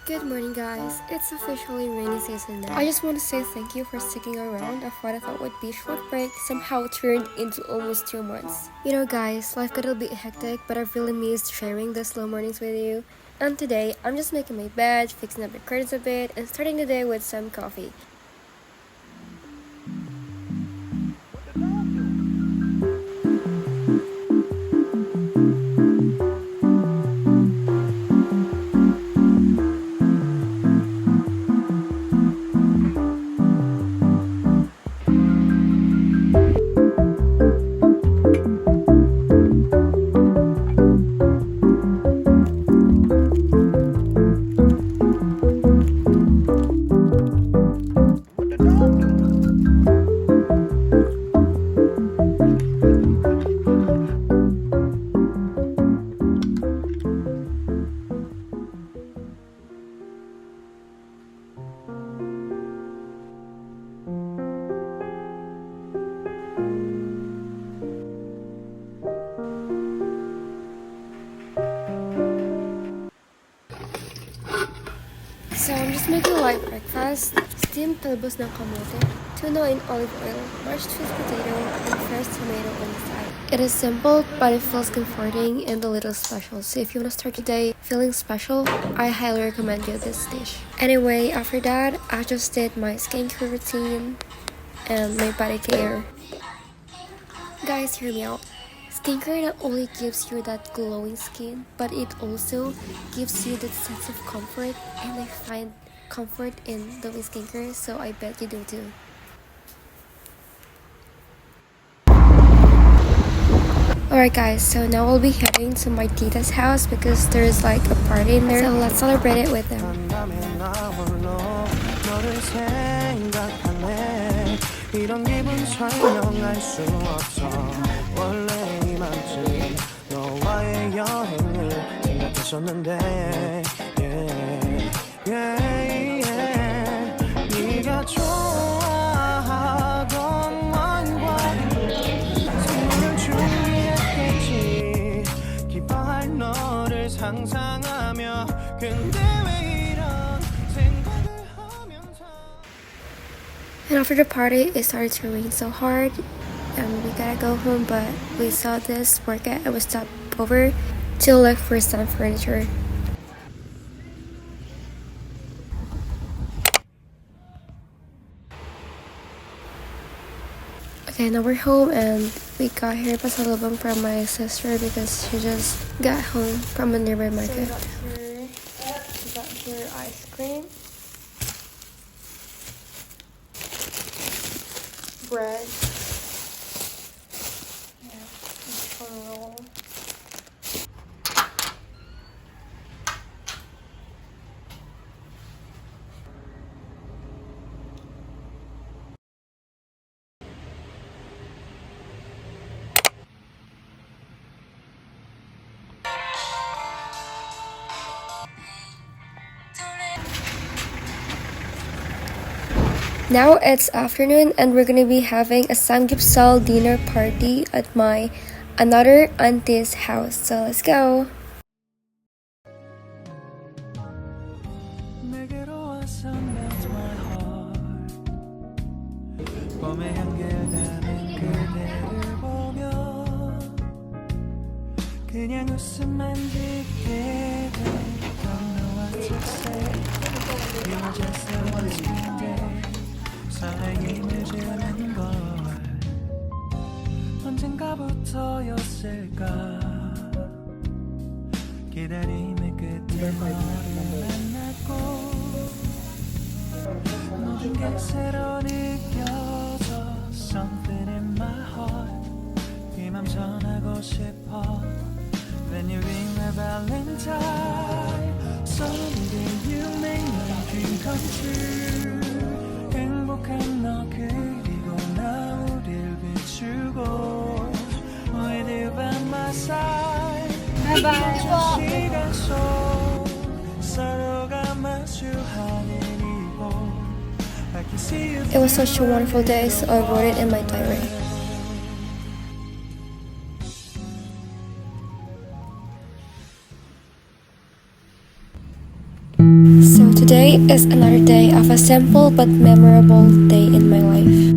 Good morning, guys. It's officially rainy season now. I just want to say thank you for sticking around of what I thought would be a short break somehow turned into almost 2 months. You know, guys, life got a bit hectic, but I've really missed sharing the slow mornings with you. And today, I'm just making my bed, fixing up the curtains a bit, and starting the day with some coffee. So I'm just making a light breakfast, steamed talbos ng kamote, tuna in olive oil, mashed sweet potato, and fresh tomato on the side. It is simple, but it feels comforting and a little special. So if you want to start your day feeling special, I highly recommend you this dish. Anyway, after that, I just did my skincare routine and my body care. Guys, hear me out. Skincare not only gives you that glowing skin, but it also gives you that sense of comfort, and I find comfort in doing skincare, so I bet you do too. Alright guys, so now we'll be heading to my tita's house because there's like a party in there, so let's celebrate it with them. 이런 기분 설명할 수 없어 원래 이맘쯤 너와의 여행을 생각했었는데 네가 좋아하던 와인과 선물을 준비했겠지 기뻐할 너를 상상하며 근데 왜 이런 생각을 And after the party, it started to rain so hard, and we gotta go home, but we saw this market and we stopped over to look for some furniture. Okay, now we're home, and we got here pasalubong from my sister because she just got home from a nearby market. So we got here ice cream, bread, roll. Now it's afternoon and we're gonna be having a samgyeopsal dinner party at my another auntie's house. So let's go. 설레임을 주는 걸 언젠가부터였을까 기다림의 끝에 너를 만났고 모든 게 새로 느껴져 Something in my heart 이 맘 전하고 싶어 Then you ring my valentine Someday you make my dream come true 행복한 너 그리고 나 우릴 비추고 With you by my side 시간 속 서로가 마주하는 이곳 I can see you. It was such a wonderful day, so I wrote it in my diary. So Today is another day of a simple but memorable day in my life.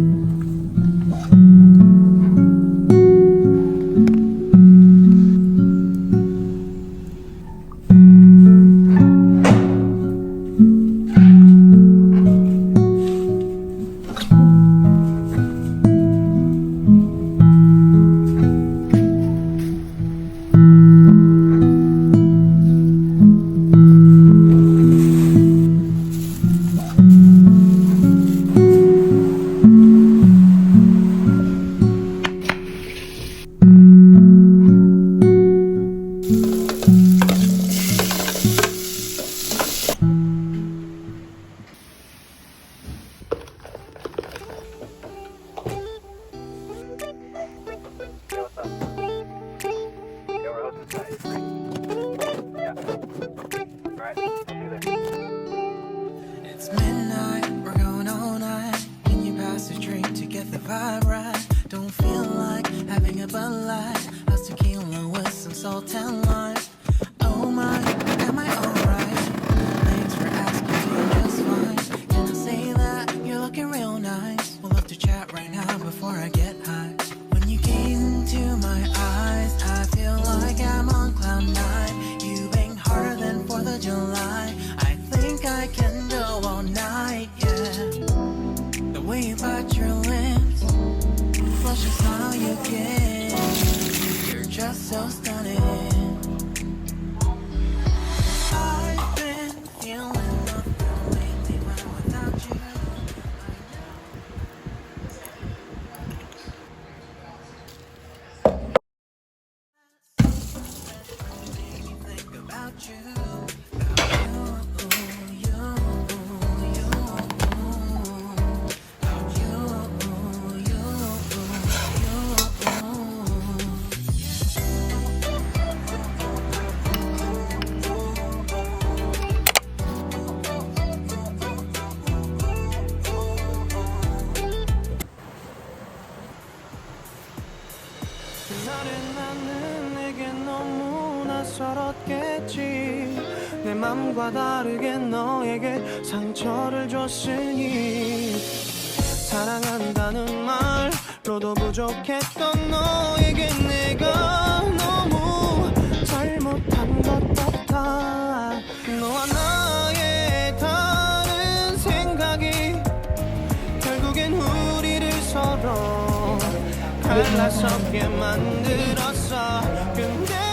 It's midnight, we're going all night. Can you pass a drink to get the vibe right? Don't feel like having a Bud Light. How's tequila with some salt and lime? Oh my, am I alright? Thanks for asking, doing just fine. Can I say that you're looking real nice? We'll love to chat right now before I get high. When you gaze into my eyes, I feel like I'm on cloud nine. You bang harder than 4th of July. I think I can go all night, yeah. The way you bite your lips, flush a smile you give. You're just so stunning. I've been feeling nothing lately when without you. Make me think about you. 그날의 나는 내게 너무 낯설었겠지. 내 맘과 다르게 너에게 상처를 줬으니 사랑한다는 말로도 부족했던 너에게 내가 너무 잘못한 것 같아. 너와 나의 다른 생각이 결국엔 우리를 서로 갈라서게 만들었어. 근데